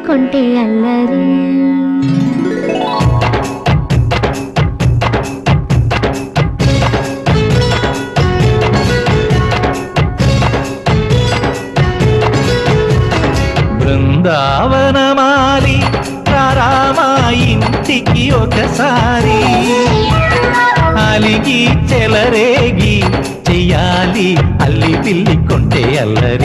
కొంటే అల్లరి. బృందావనమాలి రామా ఇంటికి ఒకసారి, అలిగి చెలరేగి చెయ్యాలి అల్లి పిల్లి కొంటే అల్లరి.